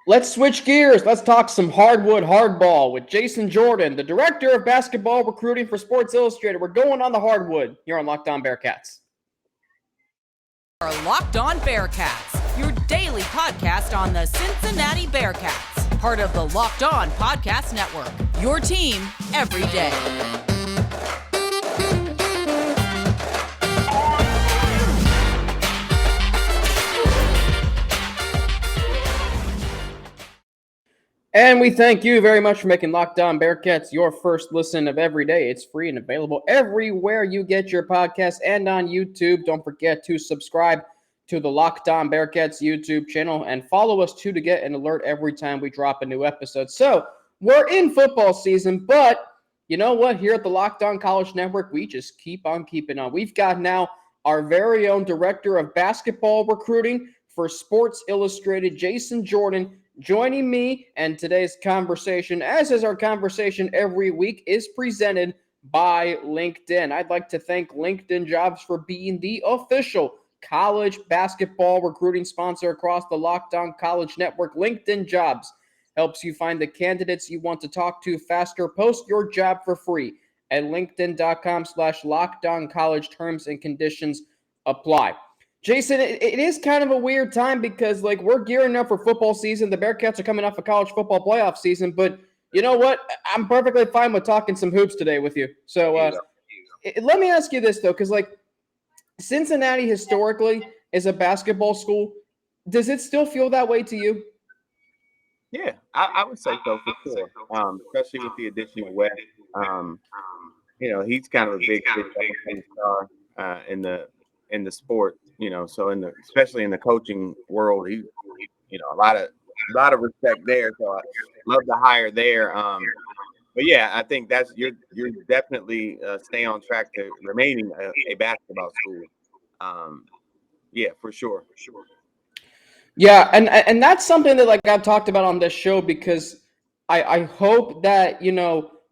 Let's switch gears. Let's talk some hardwood hardball with Jason Jordan, the director of basketball recruiting for Sports Illustrated. We're going on the hardwood here on Locked On Bearcats. Are Locked On Bearcats, your daily podcast on the Cincinnati Bearcats, part of the Locked On Podcast Network. Your team every day. And we thank you very much for making Locked On Bearcats your first listen of every day. It's free and available everywhere you get your podcasts and on YouTube. Don't forget to subscribe to the Locked On Bearcats YouTube channel and follow us too to get an alert every time we drop a new episode. So we're in football season, but you know what? Here at the Locked On College Network, we just keep on keeping on. We've got now our very own director of basketball recruiting for Sports Illustrated, Jason Jordan, joining me, and today's conversation, as is our conversation every week, is presented by LinkedIn. I'd like to thank LinkedIn Jobs for being the official college basketball recruiting sponsor across the Locked On College Network. LinkedIn Jobs helps you find the candidates you want to talk to faster. Post your job for free at linkedin.com/lockedoncollege. Terms and conditions apply. Jason, it is kind of a weird time because, we're gearing up for football season. The Bearcats are coming off a college football playoff season, but you know what? I'm perfectly fine with talking some hoops today with you. So let me ask you this, though, because, Cincinnati historically is a basketball school. Does it still feel that way to you? Yeah, I would say so for sure. Especially with the addition of Wes. He's kind of a big star in the sport. So especially in the coaching world, he a lot of respect there. So I love the hire there. But yeah, I think that's you're definitely stay on track to remaining a basketball school. Yeah, for sure. Yeah, and that's something that I've talked about on this show because I hope that,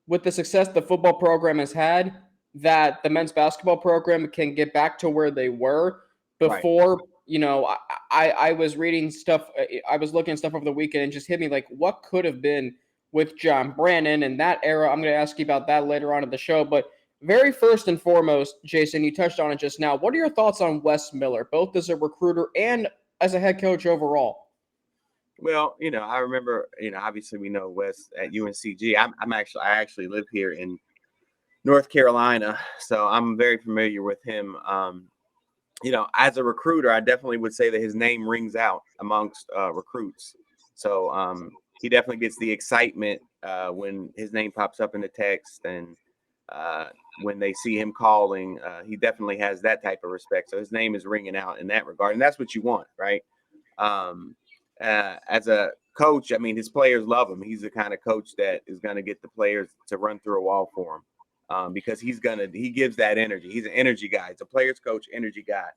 with the success the football program has had, that the men's basketball program can get back to where they were before. Right. I was reading stuff, I was looking at stuff over the weekend and just hit me what could have been with John Brannen in that era. I'm going to ask you about that later on in the show, but very first and foremost, Jason, you touched on it just now. What are your thoughts on Wes Miller, both as a recruiter and as a head coach overall? Well, I remember, obviously we know Wes at UNCG. I actually live here in North Carolina, so I'm very familiar with him. As a recruiter, I definitely would say that his name rings out amongst recruits. So he definitely gets the excitement when his name pops up in the text, and when they see him calling, he definitely has that type of respect. So his name is ringing out in that regard, and that's what you want, right? As a coach, his players love him. He's the kind of coach that is going to get the players to run through a wall for him, because he gives that energy. He's an energy guy. He's a players coach, energy guy,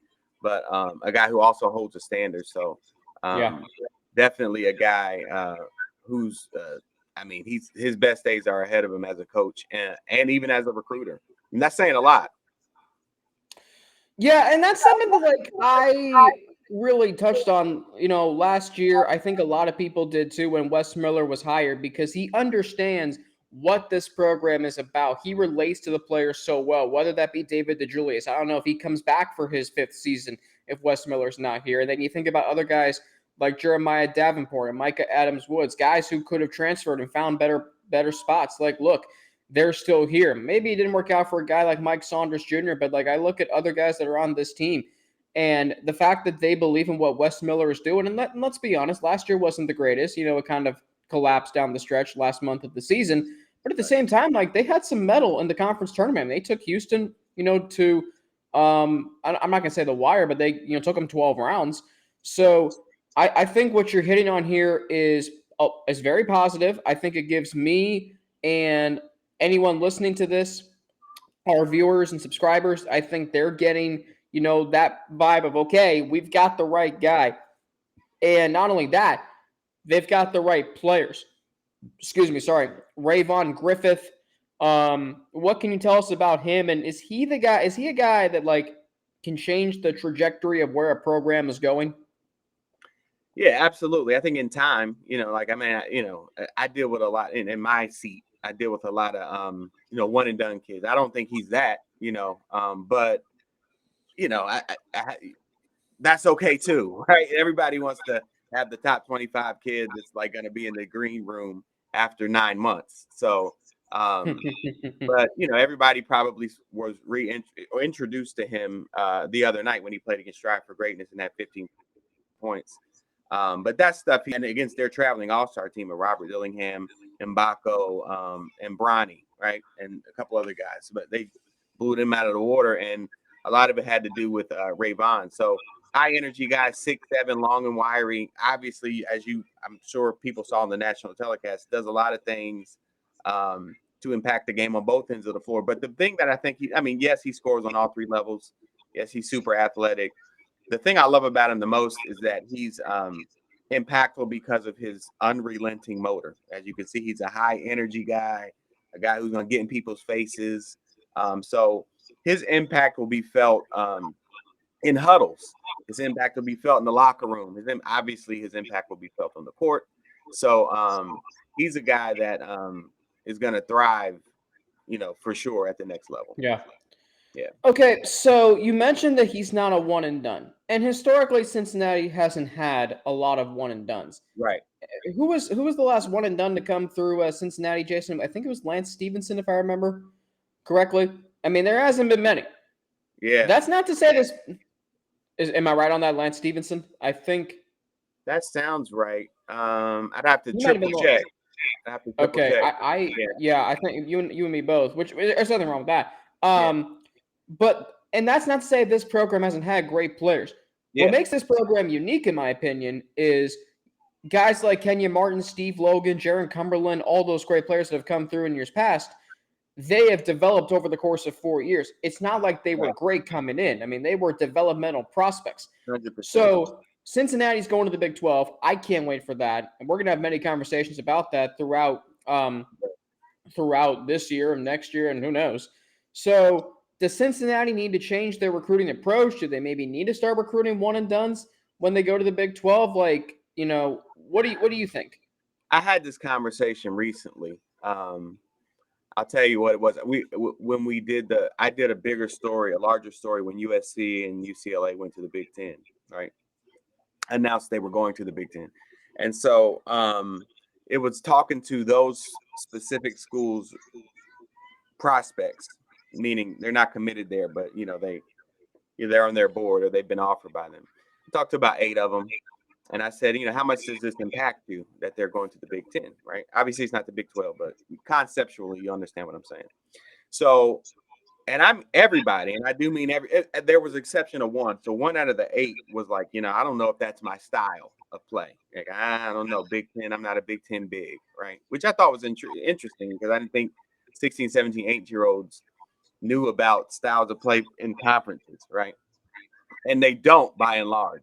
but a guy who also holds a standard. So definitely a guy who's his best days are ahead of him as a coach and even as a recruiter. And that's saying a lot. Yeah, and that's something that I really touched on, last year. I think a lot of people did too when Wes Miller was hired, because he understands what this program is about. He relates to the players so well, whether that be David DeJulius. I don't know if he comes back for his 5th season if Wes Miller's not here. And then you think about other guys like Jeremiah Davenport and Micah Adams-Woods, guys who could have transferred and found better spots. Look, they're still here. Maybe it didn't work out for a guy like Mike Saunders Jr., but I look at other guys that are on this team, and the fact that they believe in what Wes Miller is doing, and let's be honest, last year wasn't the greatest. It kind of collapsed down the stretch last month of the season. But at the same time, they had some mettle in the conference tournament. They took Houston, to I'm not going to say the wire, but they, took them 12 rounds. So I think what you're hitting on here is very positive. I think it gives me and anyone listening to this, our viewers and subscribers, I think they're getting, that vibe of, okay, we've got the right guy. And not only that, they've got the right players. Rayvon Griffith. What can you tell us about him? And is he a guy that can change the trajectory of where a program is going? Yeah, absolutely. I think in time, like I deal with a lot in my seat. I deal with a lot of one and done kids. I don't think he's that, but I that's okay too, right? Everybody wants to have the top 25 kid that's like going to be in the green room after 9 months. So, but everybody probably was introduced to him the other night when he played against Strive for Greatness and had 15 points. But that stuff, and against their traveling all-star team of Robert Dillingham, Mbako, and Bronny, right, and a couple other guys, but they blew them out of the water, and a lot of it had to do with Rayvon. So high energy guy, 6'7", long and wiry. Obviously, I'm sure people saw on the national telecast, does a lot of things to impact the game on both ends of the floor. But the thing that I think yes, he scores on all three levels. Yes, he's super athletic. The thing I love about him the most is that he's impactful because of his unrelenting motor. As you can see, he's a high energy guy, a guy who's going to get in people's faces. So his impact will be felt in huddles. His impact will be felt in the locker room. Obviously, his impact will be felt on the court. So he's a guy that is going to thrive, for sure at the next level. Yeah. Yeah. Okay, so you mentioned that he's not a one and done. And historically, Cincinnati hasn't had a lot of one and dones. Right. Who was the last one and done to come through Cincinnati, Jason? I think it was Lance Stevenson, if I remember correctly. I mean, there hasn't been many. Yeah. That's not to say this. Am I right on that, Lance Stevenson? I think that sounds right. I'd have to he might have triple been check. I have to triple okay. check. Yeah, I think you and me both. Which there's nothing wrong with that. Yeah. But and that's not to say this program hasn't had great players. Yeah. What makes this program unique, in my opinion, is guys like Kenya Martin, Steve Logan, Jaron Cumberland, all those great players that have come through in years past. They have developed over the course of 4 years. It's not like they were great coming in. I mean, they were developmental prospects. 100%. So Cincinnati's going to the Big 12. I can't wait for that. And we're going to have many conversations about that throughout this year and next year and who knows. So does Cincinnati need to change their recruiting approach? Do they maybe need to start recruiting one and dones when they go to the Big 12? Like, what do you think? I had this conversation recently. I'll tell you what it was. When we did I did a bigger story, a larger story when USC and UCLA went to the Big Ten, right? Announced they were going to the Big Ten. And so it was talking to those specific schools prospects, meaning they're not committed there, but they're on their board or they've been offered by them. I talked to about 8 of them. And I said, how much does this impact you that they're going to the Big Ten, right? Obviously, it's not the Big 12, but conceptually, you understand what I'm saying. So, and I'm everybody, and I do mean there was exception of 1. So 1 out of the 8 was like, I don't know if that's my style of play. Like, I don't know, Big Ten, I'm not a Big Ten big, right? Which I thought was interesting because I didn't think 16, 17, 8-year-olds knew about styles of play in conferences, right? And they don't, by and large.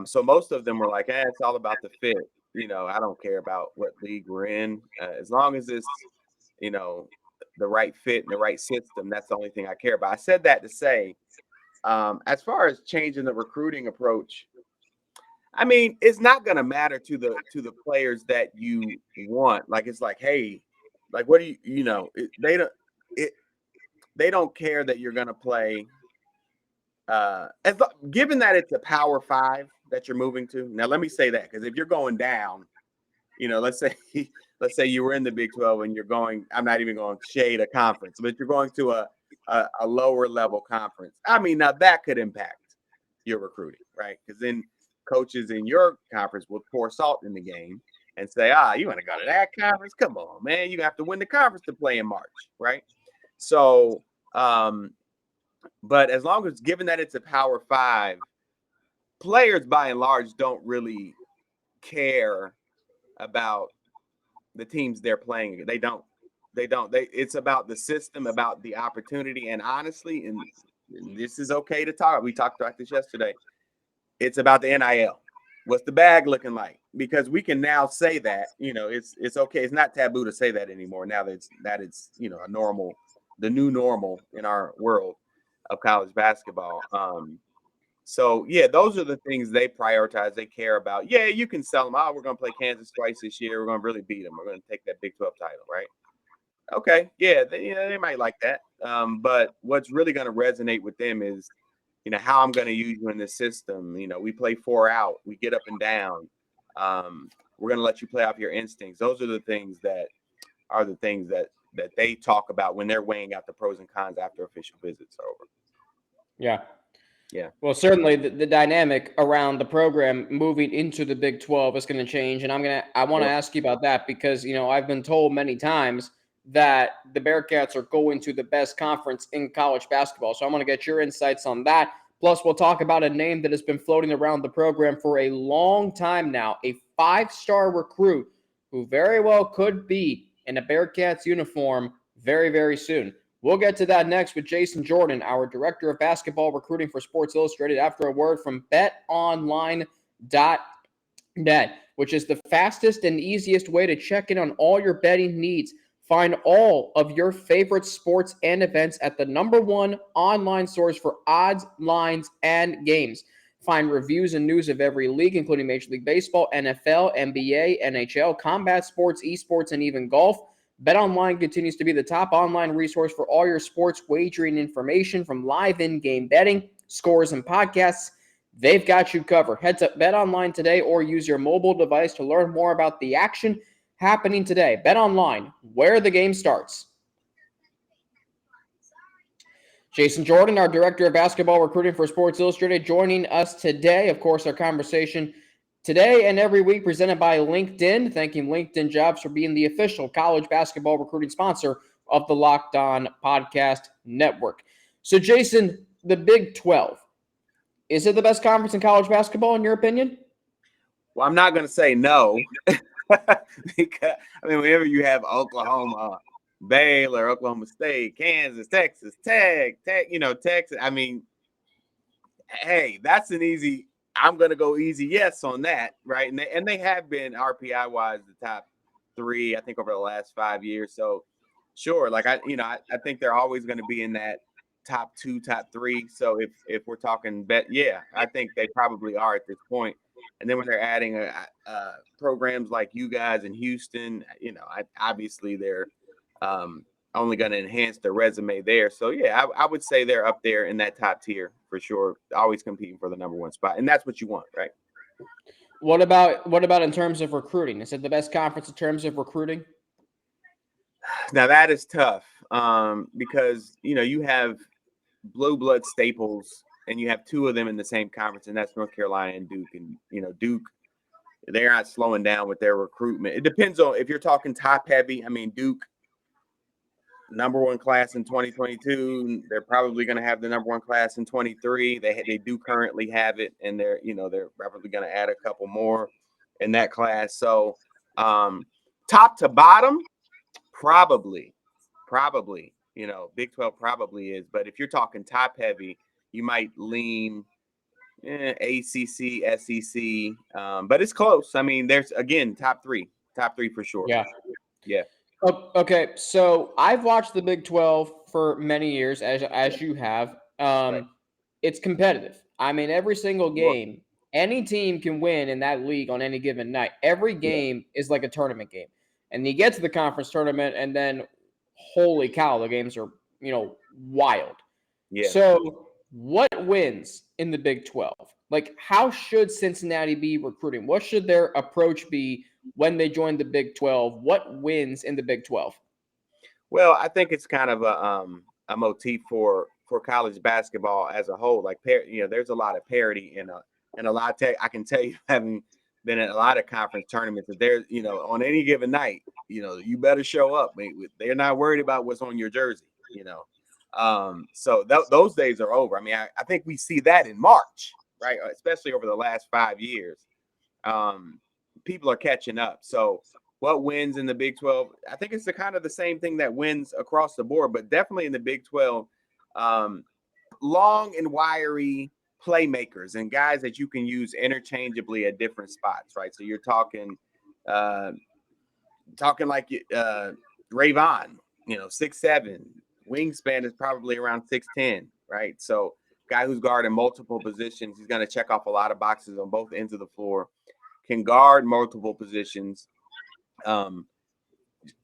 So most of them were like, it's all about the fit. I don't care about what league we're in. As long as it's, the right fit and the right system, that's the only thing I care about. I said that to say, as far as changing the recruiting approach, I mean, it's not going to matter to the players that you want. Like, it's like, hey, like, what do they don't care that you're going to play. Given that it's a Power 5 that you're moving to. Now, let me say that because if you're going down, let's say you were in the Big 12 and you're going. I'm not even going to shade a conference, but you're going to a lower level conference. I mean, now that could impact your recruiting, right? Because then coaches in your conference will pour salt in the game and say, you want to go to that conference? Come on, man, you have to win the conference to play in March, right? So. But as long as, given that it's a Power 5, players by and large don't really care about the teams they're playing. They don't. It's about the system, about the opportunity, and honestly, and this is okay to talk. We talked about this yesterday. It's about the NIL. What's the bag looking like? Because we can now say that. It's okay. It's not taboo to say that anymore. Now that it's a normal, the new normal in our world of college basketball. So, yeah, those are the things they prioritize, they care about. Yeah, you can sell them. Oh, we're going to play Kansas twice this year. We're going to really beat them. We're going to take that Big 12 title, right? Okay, yeah, they might like that. But what's really going to resonate with them is, how I'm going to use you in this system. We play 4 out. We get up and down. We're going to let you play off your instincts. Those are the things that they talk about when they're weighing out the pros and cons after official visits are over. Yeah. Yeah. Well, certainly the dynamic around the program moving into the Big 12 is going to change. And I want to ask you about that because, I've been told many times that the Bearcats are going to the best conference in college basketball. So I want to get your insights on that. Plus, we'll talk about a name that has been floating around the program for a long time now, a 5-star recruit who very well could be in a Bearcats uniform very, very soon. We'll get to that next with Jason Jordan, our director of basketball recruiting for Sports Illustrated, after a word from betonline.net, which is the fastest and easiest way to check in on all your betting needs. Find all of your favorite sports and events at the #1 online source for odds, lines, and games. Find reviews and news of every league, including Major League Baseball, NFL, NBA, NHL, combat sports, esports, and even golf. BetOnline continues to be the top online resource for all your sports wagering information, from live in-game betting, scores, and podcasts. They've got you covered. Head to BetOnline today or use your mobile device to learn more about the action happening today. BetOnline, where the game starts. Jason Jordan, our director of basketball recruiting for Sports Illustrated, joining us today. Of course, our conversation today and every week presented by LinkedIn, thanking LinkedIn Jobs for being the official college basketball recruiting sponsor of the Locked On Podcast Network. So, Jason, the Big 12, is it the best conference in college basketball, in your opinion? Well, I'm not going to say no. Because, whenever you have Oklahoma, Baylor, Oklahoma State, Kansas, Texas, Texas, hey, that's an easy – I'm going to go easy yes on that, right? And they have been RPI-wise the top 3, I think, over the last 5 years. So, sure, I think they're always going to be in that top 2, top 3. So if we're talking I think they probably are at this point. And then when they're adding programs like you guys in Houston, obviously they're only going to enhance their resume there. So, yeah, I would say they're up there in that top tier for sure, always competing for the #1 spot. And that's what you want, right? What about in terms of recruiting? Is it the best conference in terms of recruiting? Now, that is tough because, you have blue blood staples and you have 2 of them in the same conference, and that's North Carolina and Duke. And, Duke, they're not slowing down with their recruitment. It depends on if you're talking top heavy. Duke, #1 class in 2022. They're probably going to have the #1 class in 23. They do currently have it, and they're probably going to add a couple more in that class. So top to bottom, probably, Big 12 probably is. But if you're talking top heavy, you might lean ACC, SEC, but it's close. There's again top three for sure. Yeah. Okay, so I've watched the Big 12 for many years, as you have. Right. It's competitive. Every single game, any team can win in that league on any given night. Every game is like a tournament game. And you get to the conference tournament, and then, holy cow, the games are, wild. Yeah. So what wins in the Big 12? How should Cincinnati be recruiting? What should their approach be when they join the Big 12? What wins in the Big 12? Well, I think it's kind of a motif for college basketball as a whole. There's a lot of parity in a lot of I can tell you, having been in a lot of conference tournaments, that there's, on any given night, you better show up. They're not worried about what's on your jersey, So those days are over. I think we see that in March, right? Especially over the last 5 years. People are catching up. So what wins in the Big 12? I think it's the kind of the same thing that wins across the board, but definitely in the Big 12, long and wiry playmakers and guys that you can use interchangeably at different spots, right? So you're talking like Rayvon, 6'7", wingspan is probably around 6'10", right? So guy who's guarding multiple positions. He's going to check off a lot of boxes on both ends of the floor. Can guard multiple positions.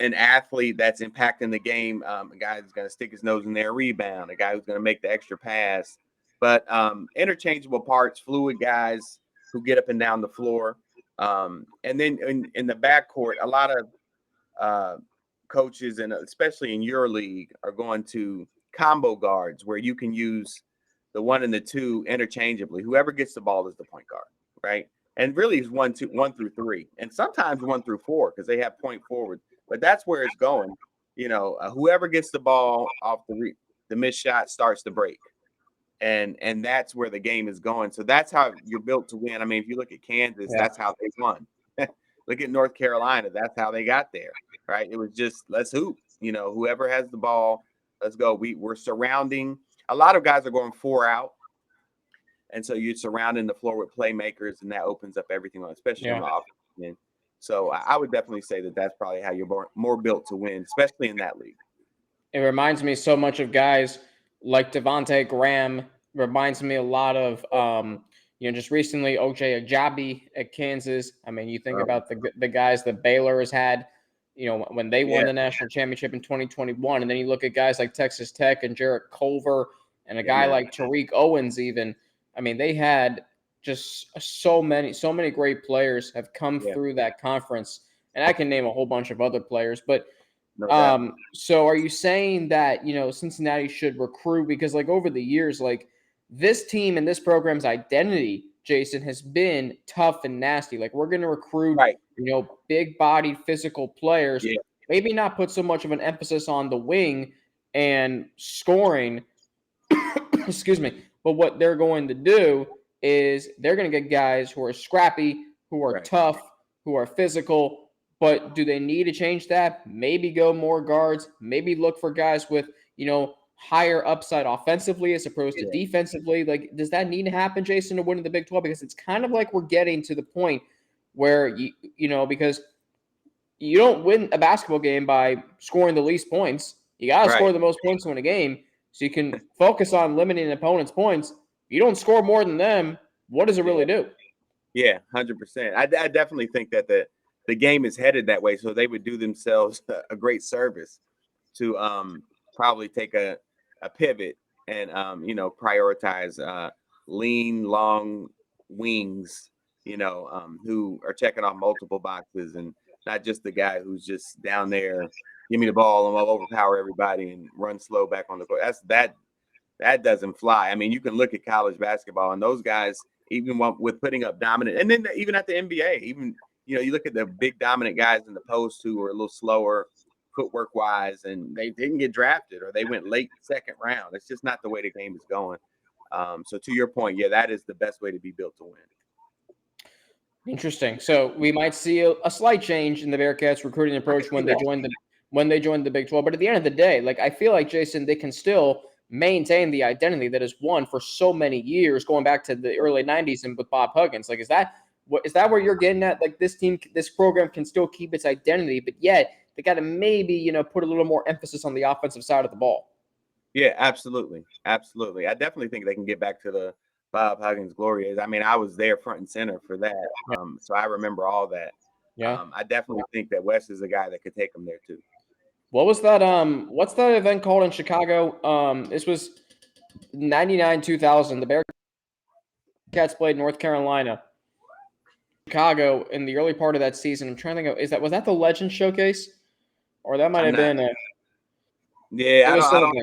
An athlete that's impacting the game, a guy who's going to stick his nose in there, rebound, a guy who's going to make the extra pass. But interchangeable parts, fluid guys who get up and down the floor. And then in the backcourt, a lot of coaches, and especially in your league, are going to combo guards where you can use the 1 and the 2 interchangeably. Whoever gets the ball is the point guard, right? And really is 1 through 3, and sometimes 1 through 4 because they have point forward. But that's where it's going. Whoever gets the ball off the missed shot starts the break, and that's where the game is going. So that's how you're built to win. I mean, if you look at Kansas, that's how they won. Look at North Carolina, that's how they got there, right? It was just let's hoop. Whoever has the ball, let's go. We're surrounding. A lot of guys are going 4 out. And so you're surrounding the floor with playmakers, and that opens up everything, especially on the offensive end. So I would definitely say that that's probably how you're more built to win, especially in that league. It reminds me so much of guys like Devontae Graham. Reminds me a lot of, just recently OJ Ajayi at Kansas. I mean, you think about the guys that Baylor has had, when they won the national championship in 2021, and then you look at guys like Texas Tech and Jarrett Culver and a guy like Tariq Owens even. I mean, they had just so many great players have come through that conference, and I can name a whole bunch of other players. But so are you saying that Cincinnati should recruit, because like over the years, like this team and this program's identity, Jason, has been tough and nasty. Like we're going to recruit, big-bodied, physical players. Maybe not put so much of an emphasis on the wing and scoring. Excuse me. But what they're going to do is they're going to get guys who are scrappy, who are tough, who are physical. But do they need to change that? Maybe go more guards. Maybe look for guys with, higher upside offensively as opposed to defensively. Like, does that need to happen, Jason, to win in the Big 12? Because it's kind of like we're getting to the point where, because you don't win a basketball game by scoring the least points. You got to score the most points to win a game. So you can focus on limiting an opponent's points. If you don't score more than them, what does it really do? Yeah, 100%. I definitely think that the game is headed that way. So they would do themselves a great service to probably take a pivot and, prioritize lean, long wings, who are checking off multiple boxes and not just the guy who's just down there. Give me the ball and I'll overpower everybody and run slow back on the court. That doesn't fly. I mean, you can look at college basketball and those guys, even with putting up dominant, and then even at the NBA, even, you look at the big dominant guys in the post who are a little slower footwork wise, and they didn't get drafted or they went late second round. It's just not the way the game is going. So to your point, that is the best way to be built to win. Interesting. So we might see a slight change in the Bearcats recruiting approach when they join the Big 12. But at the end of the day, like I feel like, Jason, they can still maintain the identity that has won for so many years, going back to the early 90s and with Bob Huggins. Like, is that where you're getting at? Like this program can still keep its identity, but yet they got to maybe, put a little more emphasis on the offensive side of the ball. Yeah, absolutely. Absolutely. I definitely think they can get back to the Bob Huggins glory days. I mean, I was there front and center for that. So I remember all that. Yeah. I definitely think that Wes is a guy that could take them there too. What was that? What's that event called in Chicago? This was 99-2000. The Bearcats played North Carolina, Chicago in the early part of that season. I'm trying to think was that the Legend Showcase? Or that might have been I don't know.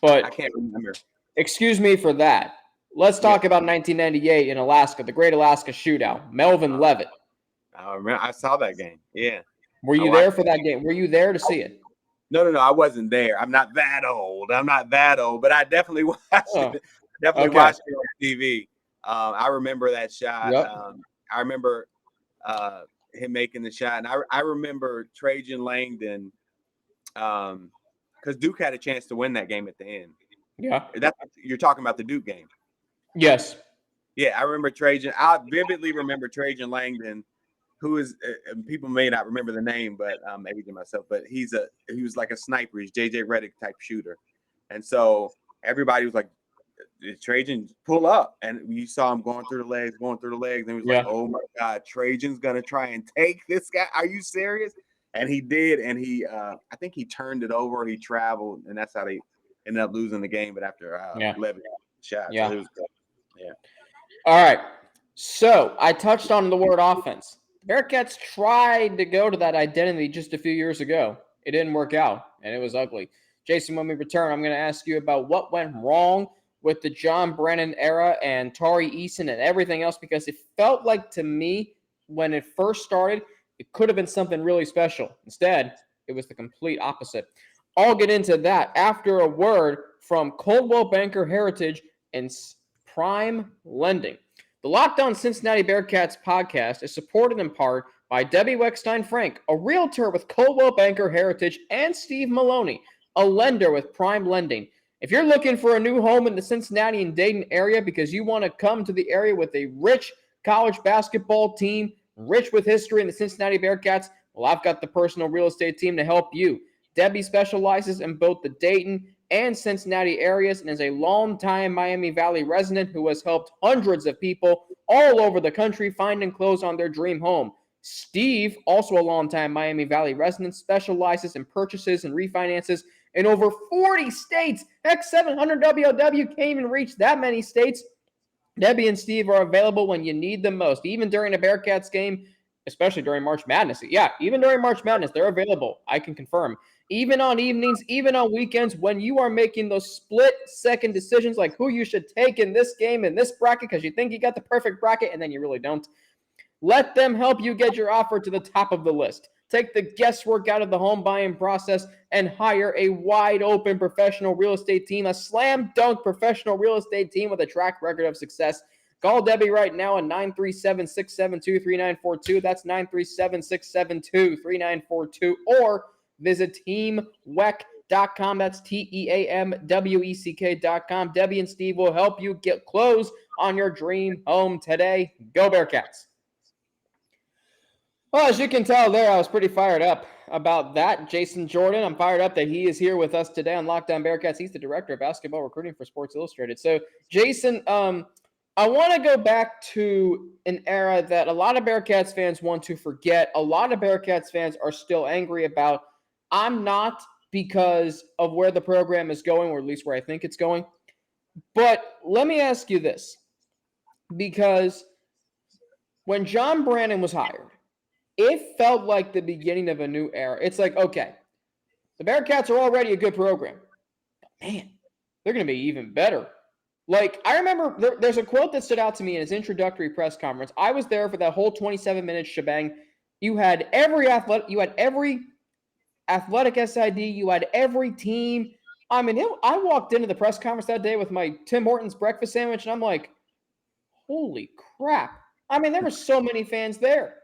But I can't remember. Excuse me for that. Let's talk about 1998 in Alaska, the Great Alaska Shootout. Melvin Levitt. I remember. I saw that game. Yeah. Were you there for that game? Were you there to see it? No, I wasn't there. I'm not that old, but I definitely watched it. Watched it on TV. I remember that shot. Yep. I remember him making the shot, and I remember Trajan Langdon, because Duke had a chance to win that game at the end. Yeah, you're talking about the Duke game. Yes. Yeah, I remember Trajan. I vividly remember Trajan Langdon, who is people may not remember the name, but maybe to myself. But he was like a sniper. He's JJ Redick type shooter, and so everybody was like Trajan pull up, and you saw him going through the legs, and he was like, "Oh my God, Trajan's gonna try and take this guy. Are you serious?" And he did, and I think he turned it over. He traveled, and that's how they ended up losing the game. But after 11 shots, so it was good. Yeah. All right. So I touched on the word offense. The Bearcats tried to go to that identity just a few years ago. It didn't work out, and it was ugly. Jason, when we return, I'm going to ask you about what went wrong with the John Brannen era and Tari Eason and everything else, because it felt like to me when it first started, it could have been something really special. Instead, it was the complete opposite. I'll get into that after a word from Coldwell Banker Heritage and Prime Lending. The Locked On Cincinnati Bearcats podcast is supported in part by Debbie Weckstein-Frank, a realtor with Coldwell Banker Heritage, and Steve Maloney, a lender with Prime Lending. If you're looking for a new home in the Cincinnati and Dayton area because you want to come to the area with a rich college basketball team, rich with history in the Cincinnati Bearcats, well, I've got the personal real estate team to help you. Debbie specializes in both the Dayton and Cincinnati areas and is a longtime Miami Valley resident who has helped hundreds of people all over the country find and close on their dream home. Steve, also a longtime Miami Valley resident, specializes in purchases and refinances in over 40 states. Heck, 700 WOW can't even reach that many states. Debbie and Steve are available when you need them most, even during a Bearcats game, especially during March Madness. Yeah, even during March Madness, they're available. I can confirm. Even on evenings, even on weekends, when you are making those split-second decisions like who you should take in this game, in this bracket, because you think you got the perfect bracket, and then you really don't. Let them help you get your offer to the top of the list. Take the guesswork out of the home buying process and hire a wide-open professional real estate team, a slam-dunk professional real estate team with a track record of success. Call Debbie right now at 937-672-3942. That's 937-672-3942. Or visit teamweck.com. That's TEAMWECK.com. Debbie and Steve will help you get close on your dream home today. Go Bearcats. Well, as you can tell there, I was pretty fired up about that. Jason Jordan, I'm fired up that he is here with us today on Locked On Bearcats. He's the director of basketball recruiting for Sports Illustrated. So, Jason, I want to go back to an era that a lot of Bearcats fans want to forget. A lot of Bearcats fans are still angry about. I'm not, because of where the program is going, or at least where I think it's going. But let me ask you this, because when John Brannen was hired, it felt like the beginning of a new era. It's like, okay, the Bearcats are already a good program. But man, they're going to be even better. Like, I remember there's a quote that stood out to me in his introductory press conference. I was there for that whole 27-minute shebang. You had every athletic SID. You had every team. I mean, I walked into the press conference that day with my Tim Hortons breakfast sandwich, and I'm like, holy crap. I mean, there were so many fans there.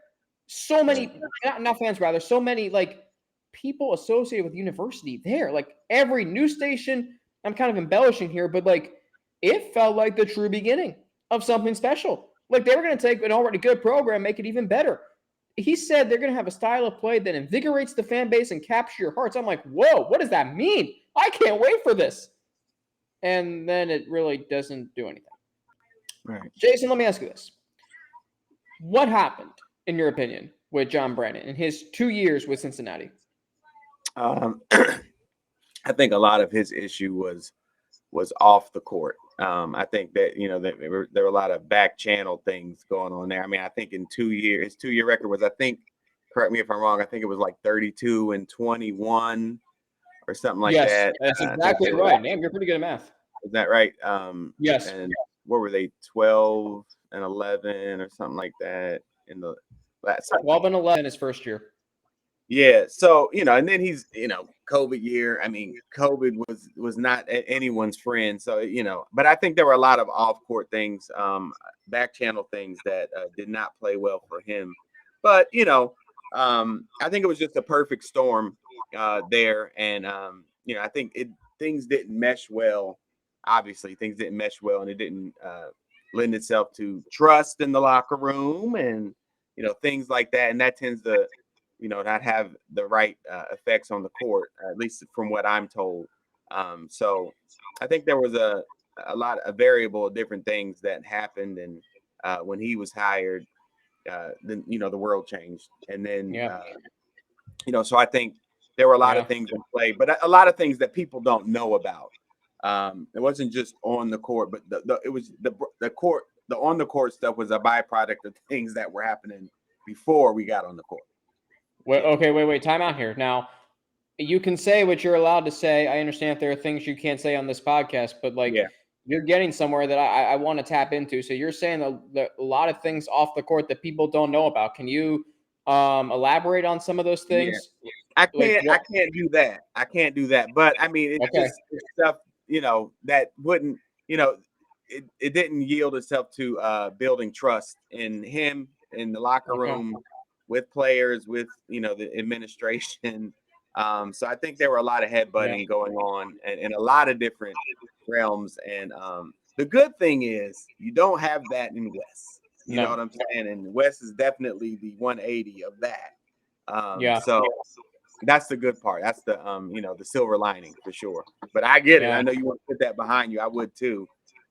So many, not fans, rather, so many, like, people associated with university there. Like, every news station, I'm kind of embellishing here, but, like, it felt like the true beginning of something special. Like, they were going to take an already good program, make it even better. He said they're going to have a style of play that invigorates the fan base and capture your hearts. I'm like, whoa, what does that mean? I can't wait for this. And then it really doesn't do anything. Right. Jason, let me ask you this. What happened, in your opinion, with John Brannen in his 2 years with Cincinnati? I think a lot of his issue was off the court. I think that, there were a lot of back channel things going on there. I mean, I think in 2 years, his 2-year record was, I think, correct me if I'm wrong, I think it was like 32-21 or something like that. That's exactly right. Damn, you're pretty good at math. Is that right? Yes. And what were they, 12-11 or something like that in the last 12-11 his first year. Yeah. So, and then he's, COVID year. I mean, COVID was not anyone's friend. So, but I think there were a lot of off-court things, back channel things that did not play well for him. But, I think it was just a perfect storm there. And, I think things didn't mesh well. Obviously, things didn't mesh well, and it didn't lend itself to trust in the locker room and, things like that. And that tends to, not have the right effects on the court, at least from what I'm told. So I think there was a a variable of different things that happened, and when he was hired, then the world changed, and then so I think there were a lot of things in play, but a lot of things that people don't know about. It wasn't just on the court, but it was the court. The on the court stuff was a byproduct of things that were happening before we got on the court. Well, okay, wait, time out here. Now, you can say what you're allowed to say. I understand if there are things you can't say on this podcast, but you're getting somewhere that I want to tap into. So you're saying a lot of things off the court that people don't know about. Can you elaborate on some of those things? Yeah. I can't do that. I can't do that. But I mean, it's stuff, that wouldn't, it didn't yield itself to building trust in him, in the locker room, with players, with, the administration. So I think there were a lot of headbutting going on in a lot of different realms. And the good thing is you don't have that in Wes. You know what I'm saying? And Wes is definitely the 180 of that. So that's the good part. That's the the silver lining for sure. But I get it. I know you want to put that behind you. I would too.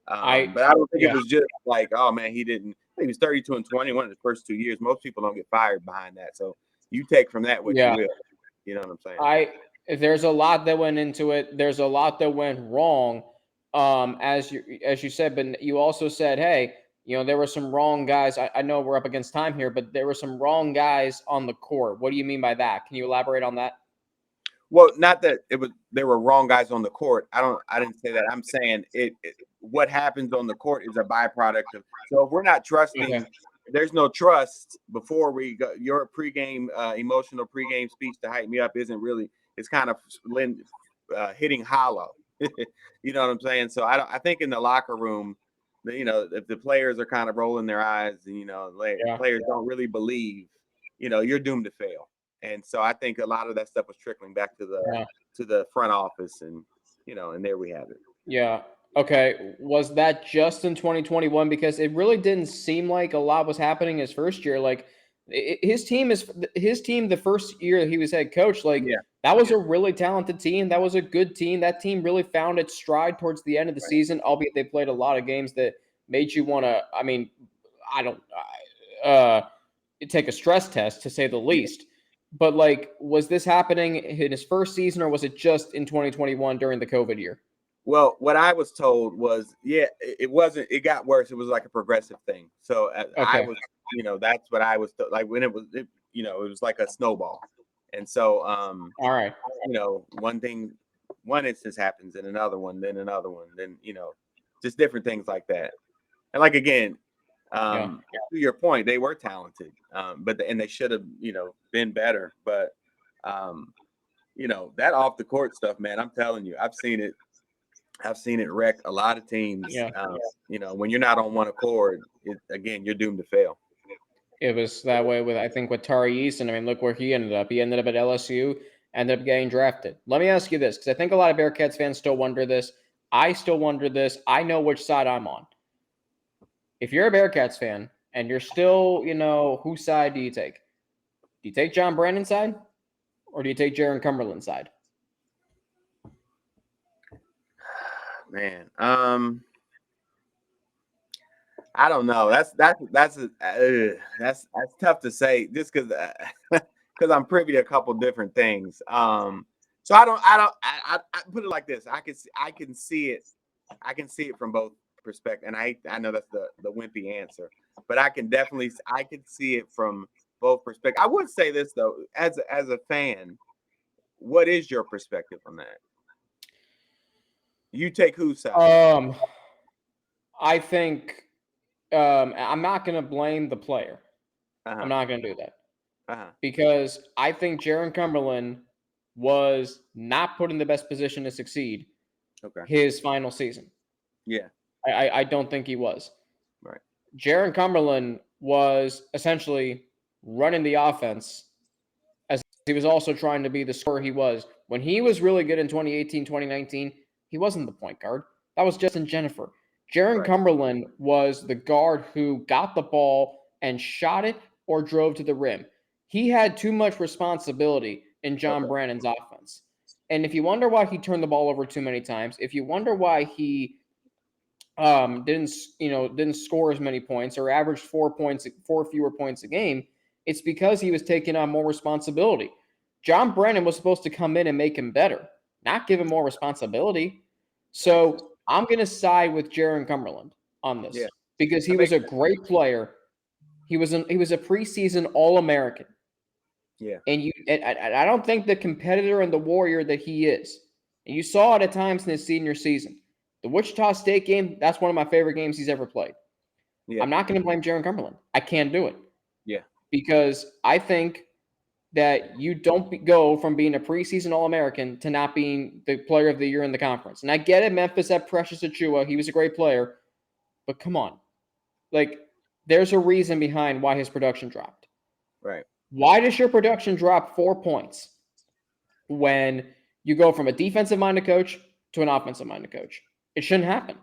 But I don't think it was just like, oh man, he was 32 and 21 in the first 2 years. Most people don't get fired behind that. So you take from that what you will. You know what I'm saying? There's a lot that went into it. There's a lot that went wrong. As you said, but you also said, hey, there were some wrong guys. I know we're up against time here, but there were some wrong guys on the court. What do you mean by that? Can you elaborate on that? Well, not that there were wrong guys on the court. I didn't say that. I'm saying what happens on the court is a byproduct of. So if we're not trusting, there's no trust before we go. Your pregame, emotional pregame speech to hype me up isn't really. It's kind of hitting hollow. You know what I'm saying? So I think in the locker room, if the players are kind of rolling their eyes, and players don't really believe, you're doomed to fail. And so I think a lot of that stuff was trickling back to the front office, and and there we have it. Yeah. Okay. Was that just in 2021? Because it really didn't seem like a lot was happening his first year. Like his team, the first year he was head coach, that was a really talented team. That was a good team. That team really found its stride towards the end of the season, albeit they played a lot of games that made you want to, take a stress test, to say the least. But was this happening in his first season, or was it just in 2021 during the COVID year? Well, what I was told was, it wasn't. It got worse. It was like a progressive thing. So I was, that's what I was like when it was, it was like a snowball. And so, all right, one instance happens, and another one, then just different things like that. And again, to your point, they were talented, but they should have, been better. But, that off the court stuff, man, I'm telling you, I've seen it wreck a lot of teams. When you're not on one accord, again, you're doomed to fail. It was that way with Tari Eason. I mean, look where he ended up. He ended up at LSU, ended up getting drafted. Let me ask you this, because I think a lot of Bearcats fans still wonder this. I still wonder this. I know which side I'm on. If you're a Bearcats fan and you're still, whose side do you take? Do you take John Brannen's side, or do you take Jaron Cumberland's side? Man, I don't know. That's tough to say, just because I'm privy to a couple different things. So I put it like this. I can see it from both perspectives, and I know that's the wimpy answer, but I can see it from both perspectives. I would say this though, as a fan, what is your perspective on that? You take whose side? I think I'm not going to blame the player. I'm not going to do that. Because I think Jaron Cumberland was not put in the best position to succeed his final season. Yeah. I don't think he was. Right. Jaron Cumberland was essentially running the offense, as he was also trying to be the scorer he was. When he was really good in 2018, 2019, he wasn't the point guard. That was Justin Jennifer. Jaron Cumberland was the guard who got the ball and shot it or drove to the rim. He had too much responsibility in John Brannen's offense. And if you wonder why he turned the ball over too many times, if you wonder why he didn't score as many points or averaged 4 fewer points a game, it's because he was taking on more responsibility. John Brannen was supposed to come in and make him better, not give him more responsibility. So I'm going to side with Jaron Cumberland on this because he was a great player. He was a preseason All-American. Yeah. And I don't think the competitor and the warrior that he is, and you saw it at times in his senior season. The Wichita State game, that's one of my favorite games he's ever played. Yeah. I'm not going to blame Jaron Cumberland. I can't do it. Yeah. Because I think that you don't go from being a preseason All-American to not being the player of the year in the conference. And I get it, Memphis had Precious Achiuwa. He was a great player. But come on. Like, there's a reason behind why his production dropped. Right. Why does your production drop 4 points when you go from a defensive-minded coach to an offensive-minded coach? It shouldn't happen.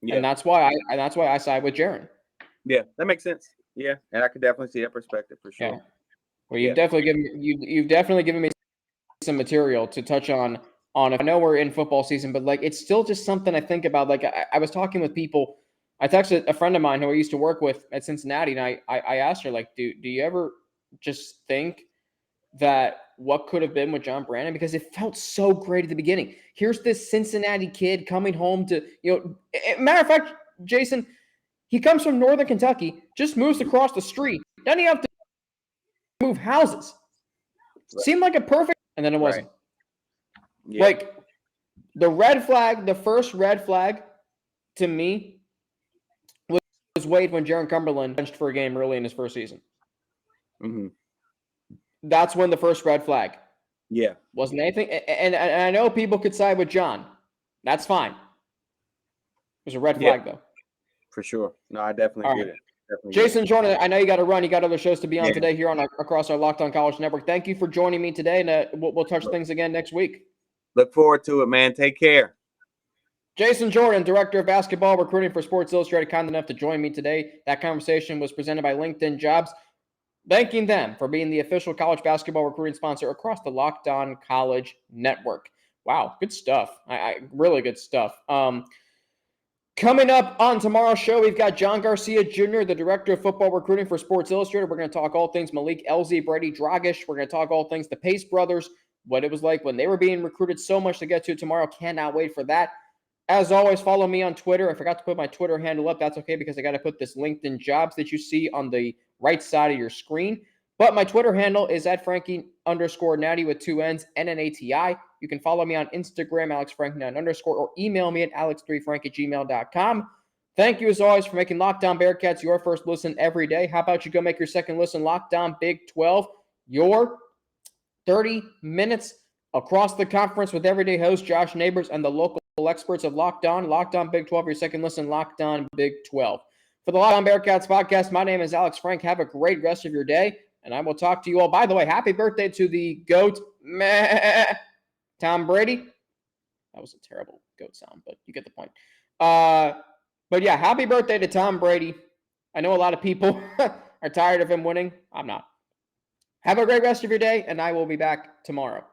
Yeah. And that's why I side with Jaron. Yeah, that makes sense. Yeah, and I could definitely see that perspective for sure. Yeah. Well, you've definitely given me some material to touch on. I know we're in football season, but like it's still just something I think about. Like I was talking with people. I texted a friend of mine who I used to work with at Cincinnati, and I asked her, like, do you ever just think that what could have been with John Brannen? Because it felt so great at the beginning. Here's this Cincinnati kid coming home to, matter of fact, Jason, he comes from Northern Kentucky, just moves across the street. Doesn't even have to move houses. Right. Seemed like a perfect, and then it wasn't. Right. Yeah. Like the first red flag to me was Wade when Jaron Cumberland benched for a game early in his first season. Mm-hmm. That's when the first red flag. Yeah. Wasn't anything. And I know people could side with John. That's fine. It was a red flag, though. For sure. No, I definitely get it. Jason Jordan, I know you got to run. You got other shows to be on today here on across our Locked On College Network. Thank you for joining me today, and we'll touch things again next week. Look forward to it, man. Take care. Jason Jordan, Director of Basketball Recruiting for Sports Illustrated, kind enough to join me today. That conversation was presented by LinkedIn Jobs. Thanking them for being the official college basketball recruiting sponsor across the Locked On College Network. Wow, good stuff. Really good stuff. Coming up on tomorrow's show, we've got John Garcia Jr., the Director of Football Recruiting for Sports Illustrated. We're going to talk all things Malik Elzy, Brady Dragish. We're going to talk all things the Pace brothers, what it was like when they were being recruited. So much to get to tomorrow. Cannot wait for that. As always, follow me on Twitter. I forgot to put my Twitter handle up. That's okay because I got to put this LinkedIn Jobs that you see on the right side of your screen. But my Twitter handle is @Frankie_Natty with 2 N's, NNATI. You can follow me on Instagram, AlexFrank9_, or email me at alex3frank@gmail.com. Thank you, as always, for making Locked On Bearcats your first listen every day. How about you go make your second listen Locked On Big 12, your 30 minutes across the conference with everyday host Josh Neighbors and the local experts of Locked On Big 12, your second listen, Locked On Big 12. For the Locked On Bearcats podcast, my name is Alex Frank. Have a great rest of your day, and I will talk to you all. By the way, happy birthday to the GOAT, Tom Brady. That was a terrible GOAT sound, but you get the point. But yeah, happy birthday to Tom Brady. I know a lot of people are tired of him winning. I'm not. Have a great rest of your day, and I will be back tomorrow.